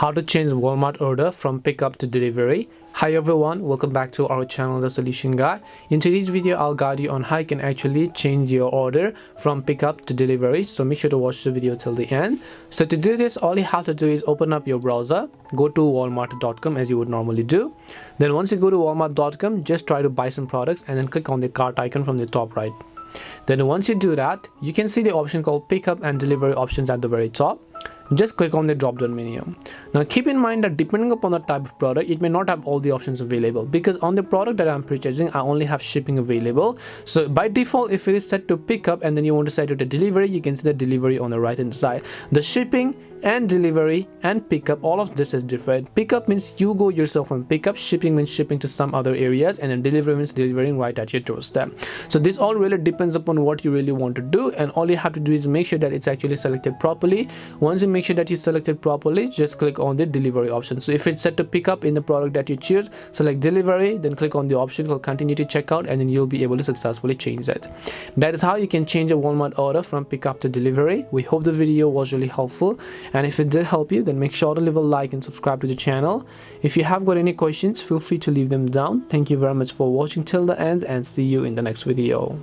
how to change Walmart order from pickup to delivery. Hi everyone, welcome back to our channel, The Solution Guy. In today's video, I'll guide you on how you can actually change your order from pickup to delivery. So make sure to watch the video till the end. So to do this, all you have to do is open up your browser, go to walmart.com as you would normally do. Then once you go to walmart.com, just try to buy some products and then click on the cart icon from the top right. Then once you do that, you can see the option called pickup and delivery options at the very top. Just click on the drop down menu. Now keep in mind that depending upon the type of product, it may not have all the options available, because on the product that I'm purchasing, I only have shipping available. So by default, if it is set to pickup and then you want to set it to delivery, you can see the delivery on the right hand side. The shipping and delivery and pickup, all of this is different. Pickup means you go yourself and pick up, shipping means shipping to some other areas, and then delivery means delivering right at your doorstep. So this all really depends upon what you really want to do, and all you have to do is make sure that it's actually selected properly. Once you make sure that you selected properly, just click on the delivery option. So if it's set to pick up in the product that you choose, select delivery, then click on the option called continue to checkout, and then you'll be able to successfully change it. That is how you can change a Walmart order from pickup to delivery. We hope the video was really helpful, and if it did help you, then make sure to leave a like and subscribe to the channel. If you have got any questions, feel free to leave them down. Thank you very much for watching till the end, and see you in the next video.